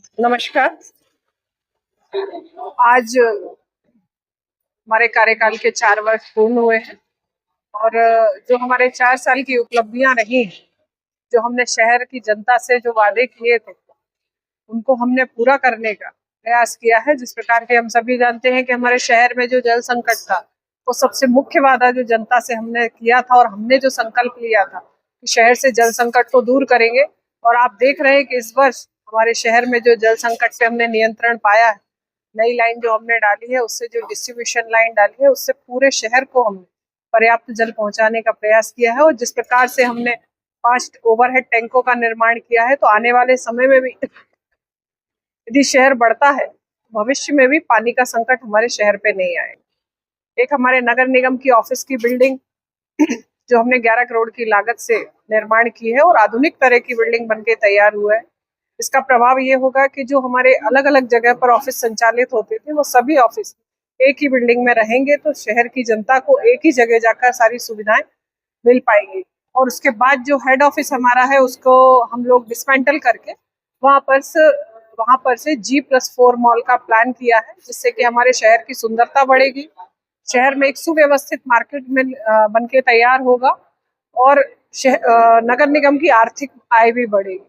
नमस्कार। आज हमारे कार्यकाल के 4 वर्ष पूर्ण हुए हैं और जो हमारे 4 साल की उपलब्धियां रही, जो हमने शहर की जनता से जो वादे किए थे, उनको हमने पूरा करने का प्रयास किया है। जिस प्रकार के हम सभी जानते हैं कि हमारे शहर में जो जल संकट था, वो सबसे मुख्य वादा जो जनता से हमने किया था और हमने जो संकल्प लिया था कि शहर से जल संकट को दूर करेंगे। और आप देख रहे हैं कि इस वर्ष हमारे शहर में जो जल संकट पे हमने नियंत्रण पाया है, नई लाइन जो हमने डाली है, उससे जो डिस्ट्रीब्यूशन लाइन डाली है, उससे पूरे शहर को हमने पर्याप्त जल पहुंचाने का प्रयास किया है। और जिस प्रकार से हमने 5 ओवरहेड टैंकों का निर्माण किया है, तो आने वाले समय में भी यदि शहर बढ़ता है, भविष्य में भी पानी का संकट हमारे शहर पे नहीं आएगा। एक हमारे नगर निगम की ऑफिस की बिल्डिंग जो हमने 11 करोड़ की लागत से निर्माण की है और आधुनिक तरह की बिल्डिंग बनके तैयार हुआ है। इसका प्रभाव ये होगा कि जो हमारे अलग अलग जगह पर ऑफिस संचालित होते थे, वो सभी ऑफिस एक ही बिल्डिंग में रहेंगे, तो शहर की जनता को एक ही जगह जाकर सारी सुविधाएं मिल पाएंगी। और उसके बाद जो हेड ऑफिस हमारा है, उसको हम लोग डिसमेंटल करके वहां पर से G+4 मॉल का प्लान किया है, जिससे कि हमारे शहर की सुंदरता बढ़ेगी, शहर में एक सुव्यवस्थित मार्केट में बन के तैयार होगा और नगर निगम की आर्थिक आय भी बढ़ेगी।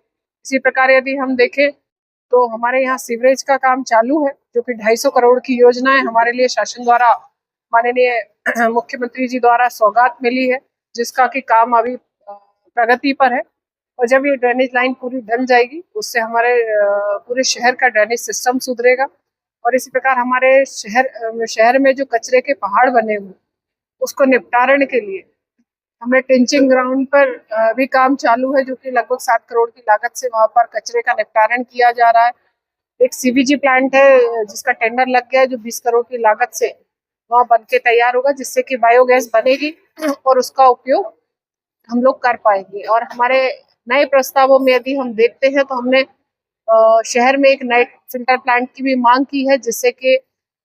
इसी प्रकार यदि हम देखें तो हमारे यहाँ सीवरेज का काम चालू है, जो कि 250 करोड़ की योजना है। हमारे लिए शासन द्वारा, माननीय मुख्यमंत्री जी द्वारा सौगात मिली है, जिसका कि काम अभी प्रगति पर है। और जब ये ड्रेनेज लाइन पूरी बन जाएगी, उससे हमारे पूरे शहर का ड्रेनेज सिस्टम सुधरेगा। और इसी प्रकार हमारे शहर में जो कचरे के पहाड़ बने हुए, उसको निपटारण के लिए हमें टिंचिंग ग्राउंड पर भी काम चालू है, जो कि लगभग 7 करोड़ की लागत से वहां पर कचरे का निपटारण किया जा रहा है। एक CBG प्लांट है, जिसका टेंडर लग गया है, जो 20 करोड़ की लागत से वहां बन के तैयार होगा, जिससे कि बायोगैस बनेगी और उसका उपयोग हम लोग कर पाएंगे। और हमारे नए प्रस्तावों में यदि हम देखते हैं, तो हमने शहर में एक नए फिल्टर प्लांट की भी मांग की है, जिससे कि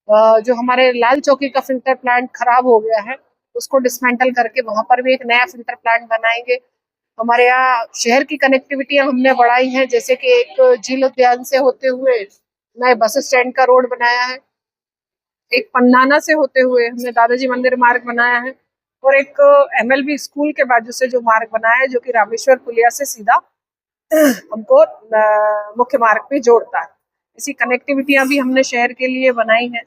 जो हमारे लाल चौकी का फिल्टर प्लांट खराब हो गया है, उसको डिसमेंटल करके वहां पर भी एक नया फिल्टर प्लांट बनाएंगे। हमारे यहाँ शहर की कनेक्टिविटी हमने बढ़ाई है, जैसे कि एक झील उद्यान से होते हुए नए बस स्टैंड का रोड बनाया है, एक पन्नाना से होते हुए हमने दादाजी मंदिर मार्ग बनाया है, और एक MLB स्कूल के बाजू से जो मार्ग बनाया है, जो कि रामेश्वर पुलिया से सीधा हमको मुख्य मार्ग पे जोड़ता है। इसी कनेक्टिविटियां भी हमने शहर के लिए बनाई हैं।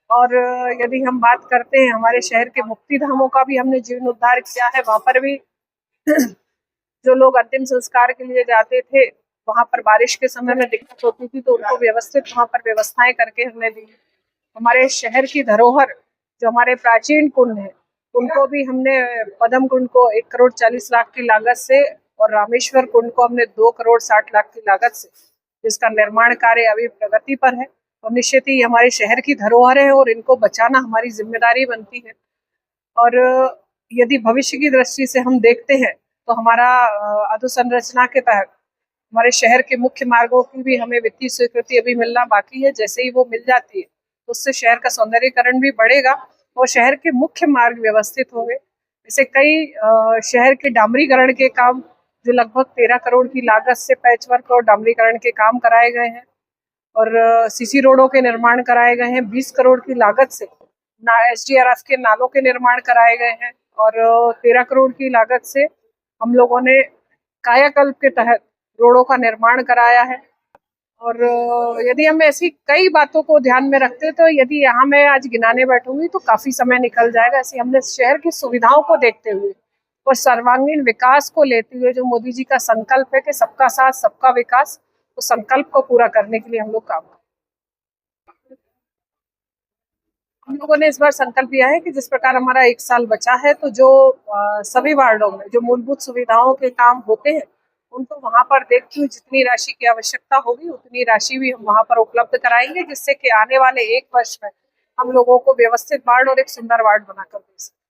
और यदि हम बात करते हैं हमारे शहर के मुक्ति धामों का भी हमने जीर्णोद्धार किया है। वहां पर भी जो लोग अंतिम संस्कार के लिए जाते थे, वहां पर बारिश के समय में दिक्कत होती थी, तो उनको व्यवस्थित वहां पर व्यवस्थाएं करके हमने दी। हमारे शहर की धरोहर जो हमारे प्राचीन कुंड है, उनको भी हमने पद्म कुंड को 1 करोड़ 40 लाख की लागत से और रामेश्वर कुंड को हमने 2 करोड़ 60 लाख की लागत से, जिसका निर्माण कार्य अभी प्रगति पर है। और निश्चित ही हमारे शहर की धरोहर है और इनको बचाना हमारी जिम्मेदारी बनती है। और यदि भविष्य की दृष्टि से हम देखते हैं, तो हमारा अधोसंरचना के तहत हमारे शहर के मुख्य मार्गों की भी हमें वित्तीय स्वीकृति अभी मिलना बाकी है। जैसे ही वो मिल जाती है, तो उससे शहर का सौंदर्यीकरण भी बढ़ेगा और शहर के मुख्य मार्ग व्यवस्थित होंगे। ऐसे कई शहर के डामरीकरण के काम, जो लगभग 13 करोड़ की लागत से पैचवर्क और डामरीकरण के काम कराए गए हैं, और CC रोडों के निर्माण कराए गए हैं। 20 करोड़ की लागत से SDRF के नालों के निर्माण कराए गए हैं, और 13 करोड़ की लागत से हम लोगों ने कायाकल्प के तहत रोडों का निर्माण कराया है। और यदि हम ऐसी कई बातों को ध्यान में रखते हैं, तो यदि यहाँ मैं आज गिनाने बैठूंगी तो काफी समय निकल जाएगा। ऐसे हमने शहर की सुविधाओं को देखते हुए और सर्वांगीण विकास को लेते हुए, जो मोदी जी का संकल्प है कि सबका साथ सबका विकास, तो संकल्प को पूरा करने के लिए हम लोग काम कर हम लोगों ने इस बार संकल्प लिया है कि जिस प्रकार हमारा 1 साल बचा है, तो जो सभी वार्डों में जो मूलभूत सुविधाओं के काम होते हैं, उनको वहां पर देखते हुए जितनी राशि की आवश्यकता होगी, उतनी राशि भी हम वहां पर उपलब्ध कराएंगे, जिससे कि आने वाले 1 वर्ष में हम लोगों को व्यवस्थित वार्ड और एक सुंदर वार्ड बनाकर दे सकें।